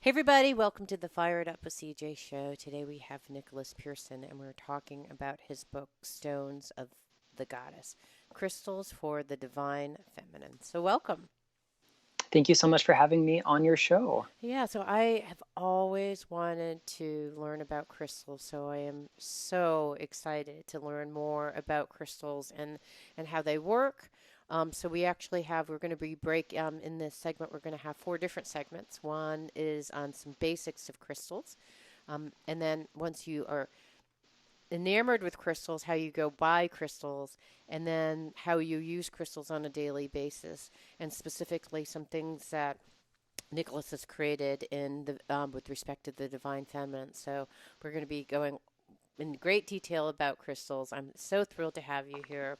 Hey everybody, welcome to the Fired Up with CJ show. Today we have Nicholas Pearson and we're talking about his book Stones of the Goddess, Crystals for the Divine Feminine. So welcome. Thank you so much for having me on your show. Yeah, so I have always wanted to learn about crystals, so I am so excited to learn more about crystals and how they work. So we actually have we're going to be break in this segment. We're going to have four different segments. One is on some basics of crystals, and then once you are enamored with crystals, how you go buy crystals, and then how you use crystals on a daily basis, and specifically some things that Nicholas has created in the with respect to the divine feminine. So we're going to be going in great detail about crystals. I'm so thrilled to have you here.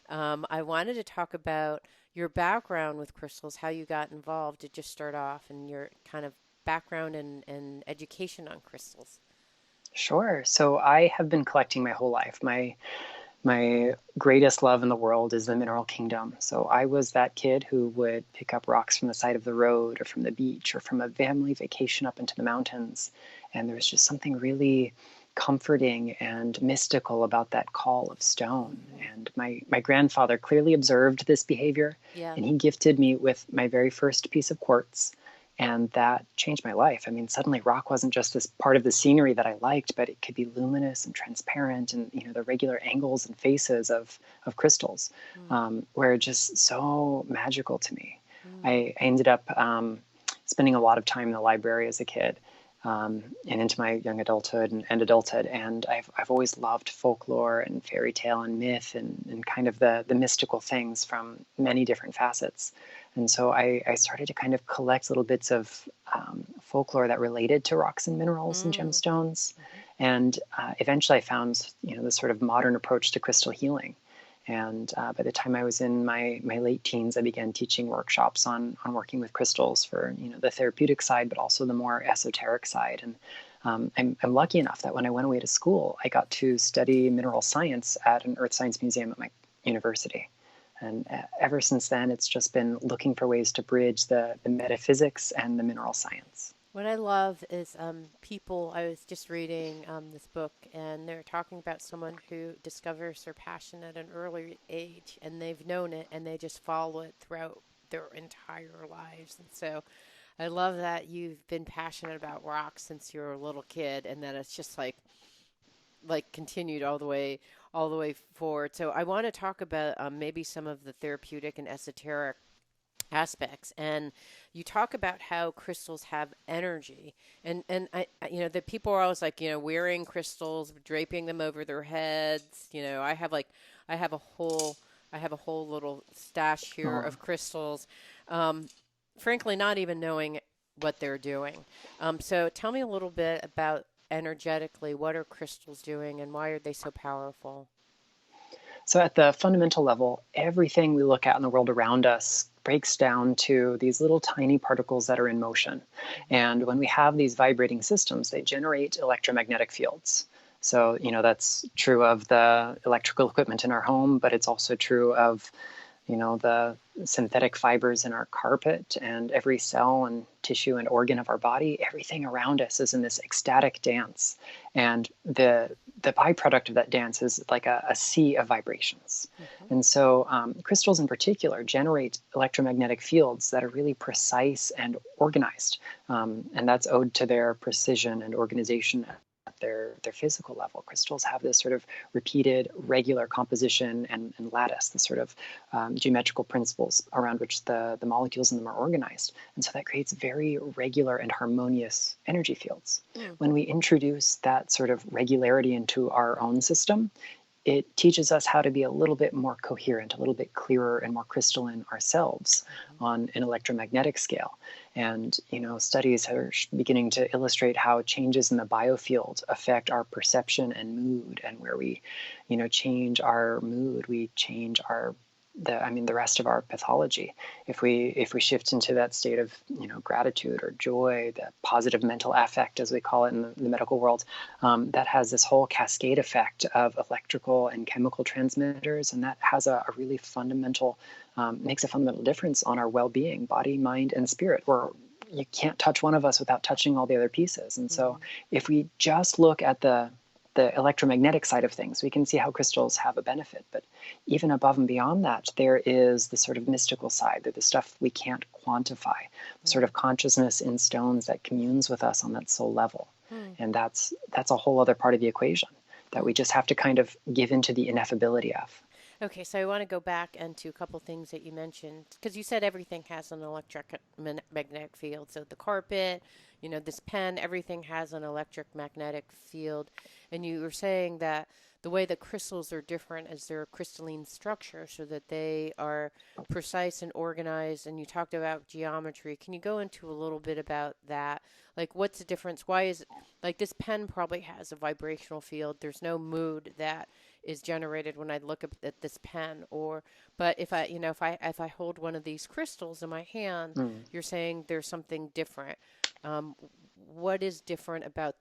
I wanted to talk about your background with crystals, how you got involved to just start off, and your kind of background and education on crystals. Sure. So I have been collecting my whole life. My greatest love in the world is the mineral kingdom. So I was that kid who would pick up rocks from the side of the road or from the beach or from a family vacation up into the mountains. And there was just something really comforting and mystical about that call of stone. Hmm. And my grandfather clearly observed this behavior, Yeah. and he gifted me with my very first piece of quartz. And that changed my life. I mean, suddenly rock wasn't just this part of the scenery that I liked, but it could be luminous and transparent, and the regular angles and faces of crystals Mm. were just so magical to me. Mm. I ended up spending a lot of time in the library as a kid, and into my young adulthood and adulthood. And I've always loved folklore and fairy tale and myth and kind of the mystical things from many different facets. And so I started to kind of collect little bits of folklore that related to rocks and minerals and Mm. gemstones. Hmm. And eventually I found, this sort of modern approach to crystal healing. And by the time I was in my late teens, I began teaching workshops on working with crystals for the therapeutic side, but also the more esoteric side. And I'm lucky enough that when I went away to school, I got to study mineral science at an earth science museum at my university. And ever since then, it's just been looking for ways to bridge the metaphysics and the mineral science. What I love is people. I was just reading this book, and they're talking about someone who discovers their passion at an early age, and they've known it, and they just follow it throughout their entire lives. And so, I love that you've been passionate about rocks since you were a little kid, and that it's just like continued all the way forward. So, I want to talk about maybe some of the therapeutic and esoteric aspects, and you talk about how crystals have energy, and the people are always like, wearing crystals, draping them over their heads. I have a whole I have a whole little stash here Oh, of crystals, um, frankly not even knowing what they're doing. So tell me a little bit about energetically, what are crystals doing and why are they so powerful? so at the fundamental level, everything we look at in the world around us breaks down to these little tiny particles that are in motion. Hmm. And when we have these vibrating systems, they generate electromagnetic fields. So, that's true of the electrical equipment in our home, but it's also true of the synthetic fibers in our carpet, and every cell and tissue and organ of our body. Everything around us is in this ecstatic dance. And the byproduct of that dance is like a sea of vibrations. Hmm. And so crystals in particular generate electromagnetic fields that are really precise and organized. And that's owed to their precision and organization at their physical level. Crystals have this sort of repeated, regular composition and lattice, the sort of geometrical principles around which the molecules in them are organized. And so that creates very regular and harmonious energy fields. Mm. When we introduce that sort of regularity into our own system, it teaches us how to be a little bit more coherent, a little bit clearer and more crystalline ourselves Hmm. on an electromagnetic scale. And studies are beginning to illustrate how changes in the biofield affect our perception and mood, and where we, change our mood, we change the rest of our pathology. If we shift into that state of gratitude or joy, the positive mental affect, as we call it in the medical world, that has this whole cascade effect of electrical and chemical transmitters, and that has a really fundamental makes a fundamental difference on our well-being, body, mind, and spirit. you can't touch one of us without touching all the other pieces. And so Mm-hmm. if we just look at the electromagnetic side of things, we can see how crystals have a benefit. But even above and beyond that, there is the sort of mystical side. They're the stuff we can't quantify, the sort of consciousness in stones that communes with us on that soul level. Mm-hmm. And that's a whole other part of the equation that we just have to kind of give into the ineffability of. Okay, so I want to go back into a couple things that you mentioned because you said everything has an magnetic field. So the carpet, this pen, everything has an electric magnetic field. And you were saying that the way that crystals are different is their crystalline structure so that they are precise and organized. And you talked about geometry. Can you go into a little bit about that? Like, what's the difference? Why is it like this pen probably has a vibrational field? There's no mood that is generated when I look at this pen or but if I if I hold one of these crystals in my hand, Mm. you're saying there's something different. um, what is different about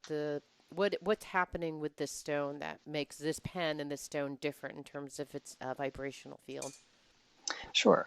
what's happening with this stone that makes this pen and this stone different in terms of its vibrational field? Sure.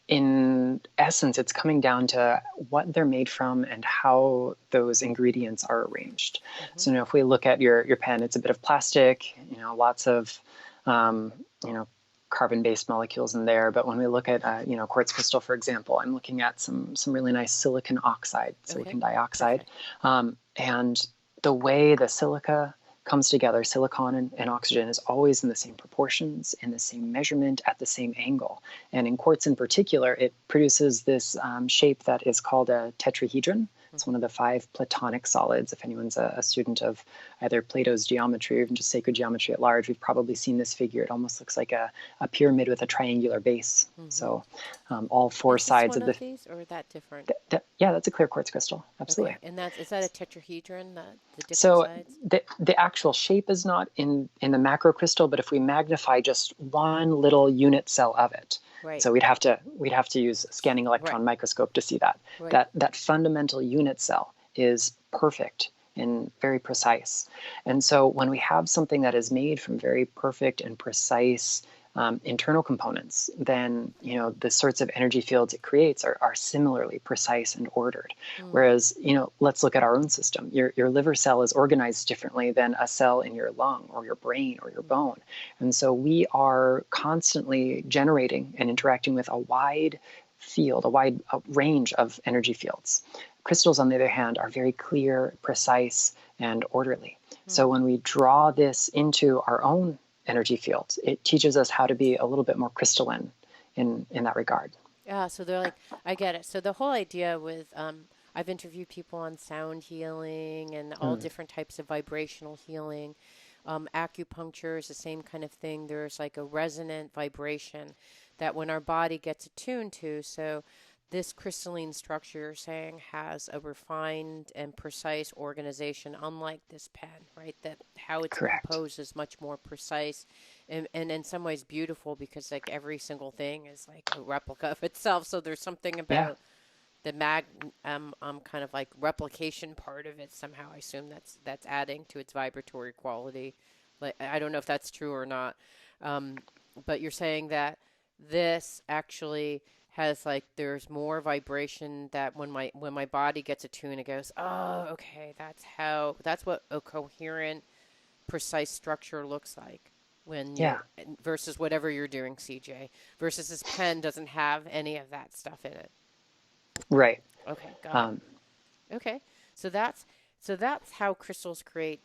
In essence, it's coming down to what they're made from and how those ingredients are arranged. Mm-hmm. So, if we look at your pen, it's a bit of plastic. Lots of um, you know carbon-based molecules in there. But when we look at quartz crystal, for example, I'm looking at some really nice silicon oxide, Okay, silicon dioxide, perfect. and the way the silica comes together, silicon and oxygen, is always in the same proportions, in the same measurement, at the same angle. And in quartz in particular, it produces this shape that is called a tetrahedron. It's one Mm-hmm. of the 5 Platonic solids. If anyone's a student of either Plato's geometry or even just sacred geometry at large, we've probably seen this figure. It almost looks like a pyramid with a triangular base. Mm-hmm. So all 4 Is this sides one of the... of these or that different? Yeah, that's a clear quartz crystal. Okay, Absolutely. and is that a tetrahedron, the different So sides? the actual shape is not in the macrocrystal, but if we magnify just one little unit cell of it, Right, so we'd have to use a scanning right, electron microscope to see that right. that fundamental unit cell is perfect and very precise. And so when we have something that is made from very perfect and precise internal components, then the sorts of energy fields it creates are similarly precise and ordered. Mm, Whereas, let's look at our own system. Your liver cell is organized differently than a cell in your lung or your brain or your mm-hmm. bone. And so we are constantly generating and interacting with a wide field, a wide range of energy fields. Crystals, on the other hand, are very clear, precise, and orderly. So Mm. when we draw this into our own energy fields, it teaches us how to be a little bit more crystalline in that regard. Yeah, so they're like, I get it. So the whole idea with, I've interviewed people on sound healing and all Mm, different types of vibrational healing. Acupuncture is the same kind of thing. There's like a resonant vibration that when our body gets attuned to, so this crystalline structure you're saying has a refined and precise organization, unlike this pen, right? That how it's correct. composed is much more precise and in some ways beautiful because like every single thing is like a replica of itself. So there's something Yeah. about the kind of like replication part of it somehow. I assume that's adding to its vibratory quality. Like I don't know if that's true or not, um, but you're saying that this actually has like there's more vibration that when my body gets attuned, it goes, oh, okay, that's what a coherent, precise structure looks like when Yeah. you're versus whatever you're doing, CJ. Versus this pen doesn't have any of that stuff in it. Right. Okay, got it. Um, Okay, so that's how crystals create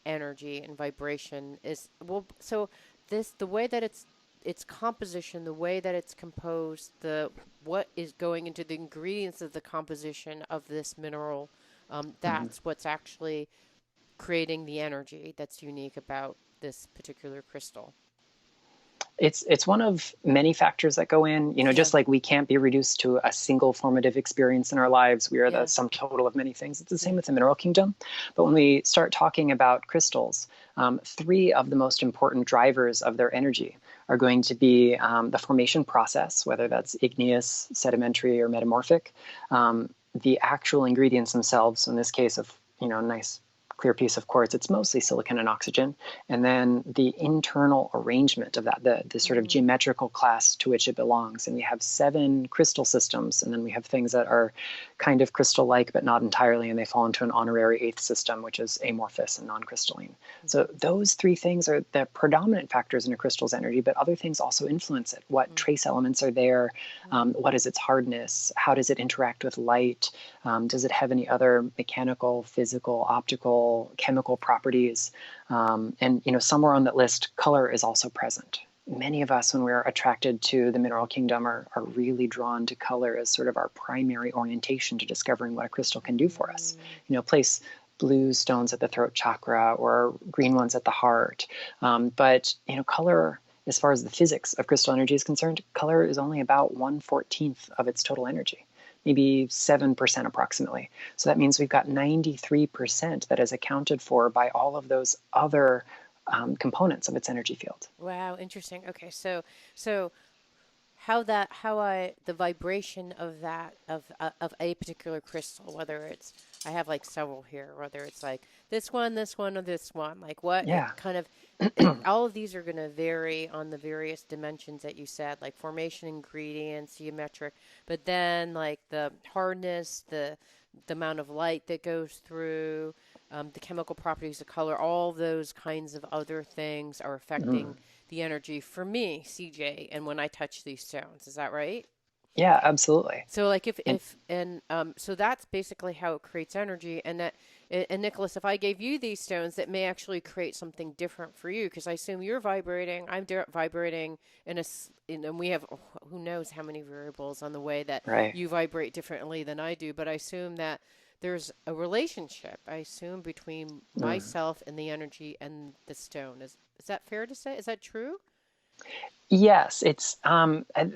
energy and vibration is well. So this the way that its composition, the way that it's composed, the what is going into the ingredients of the composition of this mineral, mhm. that's what's actually creating the energy that's unique about this particular crystal. It's one of many factors that go in. Yeah, Just like we can't be reduced to a single formative experience in our lives, we are the yeah, sum total of many things. It's the same yeah. with the mineral kingdom. But when we start talking about crystals, 3 of the most important drivers of their energy are going to be the formation process, whether that's igneous, sedimentary, or metamorphic, the actual ingredients themselves, in this case of nice clear piece of quartz, it's mostly silicon and oxygen. And then the internal arrangement of that, the sort of Mm. geometrical class to which it belongs. And we have 7 crystal systems, and then we have things that are kind of crystal-like but not entirely, and they fall into an honorary 8th system, which is amorphous and non-crystalline. So Mm-hmm. those 3 things are the predominant factors in a crystal's energy, but other things also influence it. What trace elements are there? What is its hardness? How does it interact with light? Does it have any other mechanical, physical, optical, chemical properties? And somewhere on that list, color is also present. Many of us, when we're attracted to the mineral kingdom, are really drawn to color as sort of our primary orientation to discovering what a crystal can do for us. Place blue stones at the throat chakra or green ones at the heart. But color, as far as the physics of crystal energy is concerned, color is only about 1/14 of its total energy, maybe 7% approximately. So that means we've got 93% that is accounted for by all of those other components of its energy field. Wow, interesting. Okay, so how the vibration of that of a particular crystal, whether it's I have like several here, whether it's like this one, or this one, like what it Yeah. kind of all of these are going to vary on the various dimensions that you said, like formation, ingredients, geometric, but then like the hardness, the amount of light that goes through, the chemical properties of color, all those kinds of other things are Mhm. affecting the energy for me, CJ, and when I touch these stones. Is that right? Yeah, absolutely. So like And if and so that's basically how it creates energy, and Nicholas, if I gave you these stones, that may actually create something different for you, because I assume you're vibrating, vibrating and we have who knows how many variables on the way that right. you vibrate differently than I do, but I assume that there's a relationship, I assume, between Mm. myself and the energy and the stone. Is that fair to say? Is that true? Yes, it's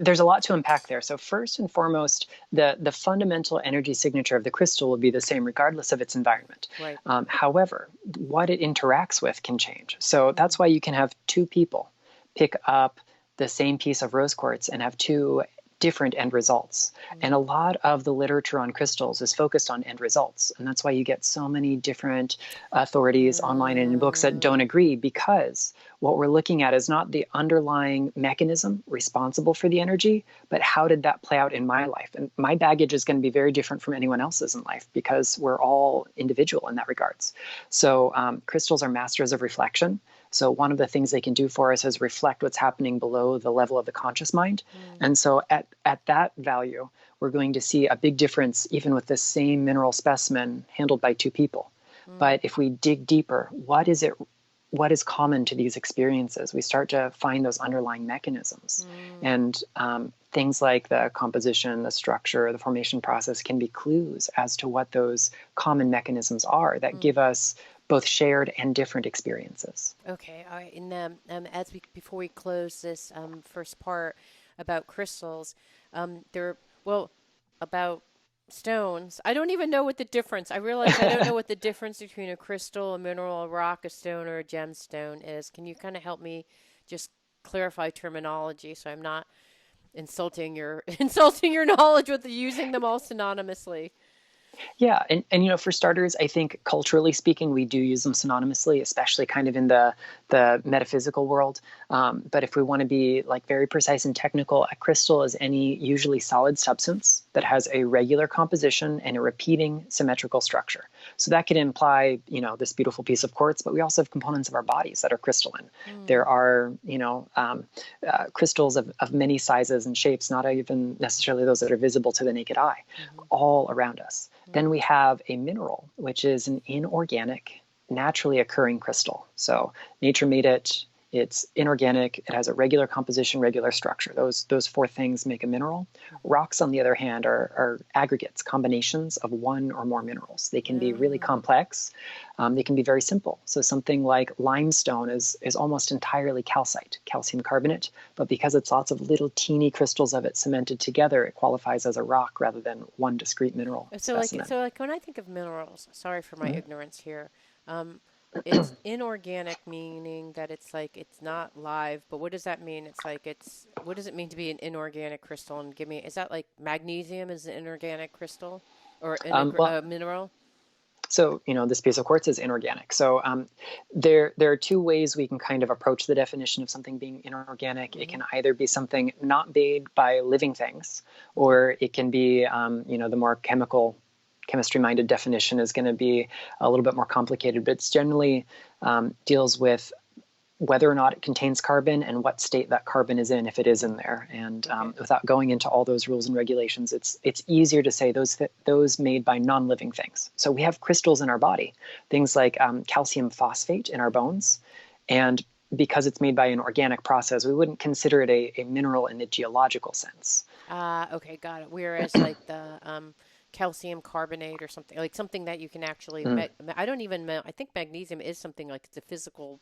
there's a lot to unpack there. So first and foremost, the fundamental energy signature of the crystal will be the same regardless of its environment. Right. However, what it interacts with can change. So Mm, that's why you can have 2 people pick up the same piece of rose quartz and have 2 different end results. And a mm, lot of the literature on crystals is focused on end results. And that's why you get so many different authorities online and in books that don't mm, agree, because what we're looking at is not the underlying mechanism responsible for the energy, but how did that play out in my life? And my baggage is going to be very different from anyone else's in life because we're all individual in that regards. So crystals are masters of reflection. So one of the things they can do for us is reflect what's happening below the level of the conscious mind. mm, And so at that value, we're going to see a big difference even with the same mineral specimen handled by 2 people. mm, But if we dig deeper, what is common to these experiences? We start to find those underlying mechanisms. mm, And things like the composition, the structure, the formation process can be clues as to what those common mechanisms are that mm. give us both shared and different experiences. Okay, all right. And before we close this first part about crystals, there well about stones. I don't even know what the difference. I realize I don't know what the difference between a crystal, a mineral, a rock, a stone, or a gemstone is. Can you kind of help me just clarify terminology so I'm not insulting your insulting your knowledge with using them all synonymously? Yeah, and for starters, I think culturally speaking, we do use them synonymously, especially kind of in the metaphysical world. But if we want to be like very precise and technical, a crystal is any usually solid substance that has a regular composition and a repeating symmetrical structure. So that could imply, this beautiful piece of quartz, but we also have components of our bodies that are crystalline. There Mm, are, crystals of many sizes and shapes, not even necessarily those that are visible to the naked eye, mm-hmm, all around us. mm, Then we have a mineral, which is an inorganic, naturally occurring crystal. So nature made it. It's inorganic. It has a regular composition, regular structure. Those 4 things make a mineral. mm-hmm. Rocks, on the other hand, are aggregates, combinations of 1 or more minerals. They can be really Ah, complex. They can be very simple. So something like limestone is almost entirely calcite, calcium carbonate. But because it's lots of little teeny crystals of it cemented together, it qualifies as a rock rather than one discrete mineral specimen. So like when I think of minerals, sorry for my Mhm. ignorance here. Um, it's inorganic, meaning that it's like it's not live. But what does that mean? It's like it's what does it mean to be an inorganic crystal? And give me, is that like magnesium is an inorganic crystal or Well, a mineral? So, this piece of quartz is inorganic. So, there are two ways we can kind of approach the definition of something being inorganic. It Hmm. can either be something not made by living things, Hmm. or it can be, the more chemistry-minded definition is going to be a little bit more complicated, but it's generally deals with whether or not it contains carbon and what state that carbon is in if it is in there. And Okay. without going into all those rules and regulations, it's easier to say those made by non-living things. So we have crystals in our body, things like calcium phosphate in our bones, and because it's made by an organic process, we wouldn't consider it a mineral in the geological sense. Okay, got it. Whereas like the calcium carbonate or something like something that you can actually Mm. I don't even know. I think magnesium is something like it's a physical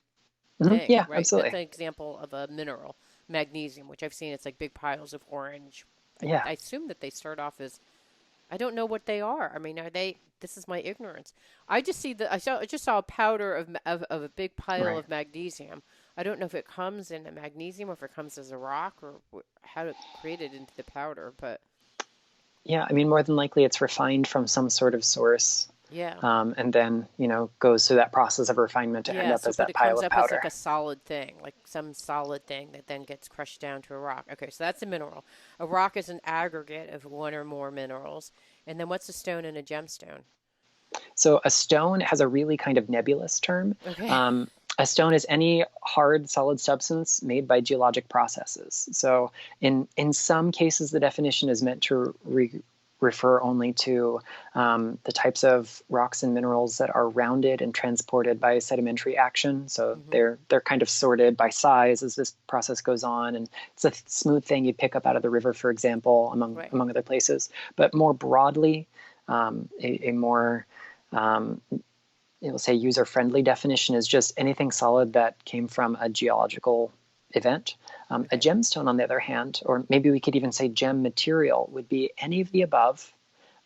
Mm-hmm. thing, Yeah, right? That's absolutely. an example of a mineral, magnesium, which I've seen. It's like big piles of orange. Yeah. I assume that they start off as I don't know what they are. I mean, are they? This is my ignorance. I just saw a powder of a big pile Right. of magnesium. I don't know if it comes in a magnesium or if it comes as a rock or how to create it into the powder. But Yeah, I mean, more than likely it's refined from some sort of source, yeah, and then goes through that process of refinement to end yeah. up So, as but that it pile comes of up as like powder. a solid thing, like some solid thing that then gets crushed down to a rock. Okay, so that's a mineral. A rock is an aggregate of one or more minerals. And then what's a stone and a gemstone? So a stone has a really kind of nebulous term. Okay. Um, a stone is any hard, solid substance made by geologic processes. So in some cases, the definition is meant to refer only to the types of rocks and minerals that are rounded and transported by sedimentary action. So Mm-hmm. they're kind of sorted by size as this process goes on, and it's a smooth thing you pick up out of the river, for example, Right. among other places. But more broadly, a more say user-friendly definition is just anything solid that came from a geological event. A Okay. gemstone, on the other hand, or maybe we could even say gem material, would be any of the above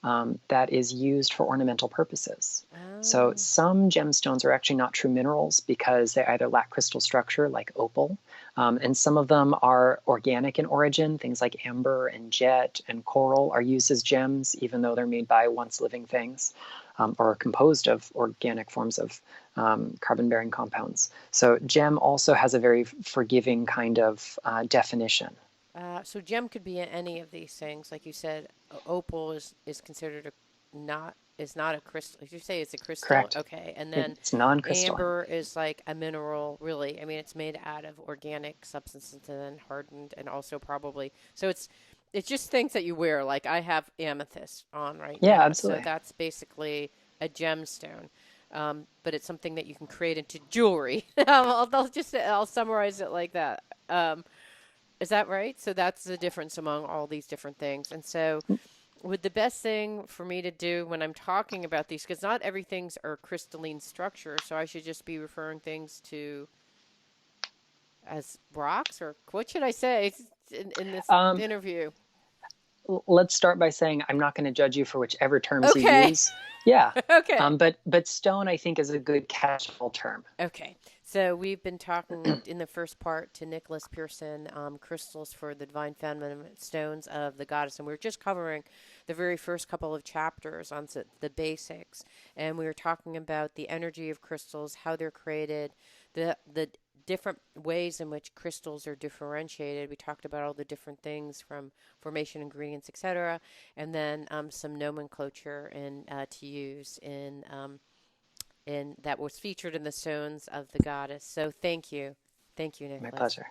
that is used for ornamental purposes. So Oh. some gemstones are actually not true minerals because they either lack crystal structure, like opal, and some of them are organic in origin. Things like amber and jet and coral are used as gems, even though they're made by once living things, or are composed of organic forms of carbon-bearing compounds. So gem also has a very forgiving kind of definition. So gem could be any of these things, like you said. Opal is considered a not is not a crystal. Did you say it's a crystal? Correct. Okay, and then It's non-crystalline. amber is like a mineral. Really, I mean, it's made out of organic substances and then hardened, and also probably so it's just things that you wear. Like I have amethyst on right Yeah, now, so absolutely. that's basically a gemstone. But it's something that you can create into jewelry. I'll summarize it like that. Is that right? So that's the difference among all these different things. And so, would the best thing for me to do when I'm talking about these, because not everything's are crystalline structure, so I should just be referring things to as rocks, or what should I say in this Um, interview? let's start by saying I'm not going to judge you for whichever terms you Okay. use. Yeah, Okay. but stone I think is a good catch-all term. Okay, so we've been talking in the first part to Nicholas Pearson, crystals for the divine feminine stones of the goddess, and we were just covering the very first couple of chapters on the basics, and we were talking about the energy of crystals, how they're created, the different ways in which crystals are differentiated. We talked about all the different things from formation, ingredients, etc., and then some nomenclature to use in that was featured in the stones of the goddess. So thank you. Thank you, My Nicholas. pleasure.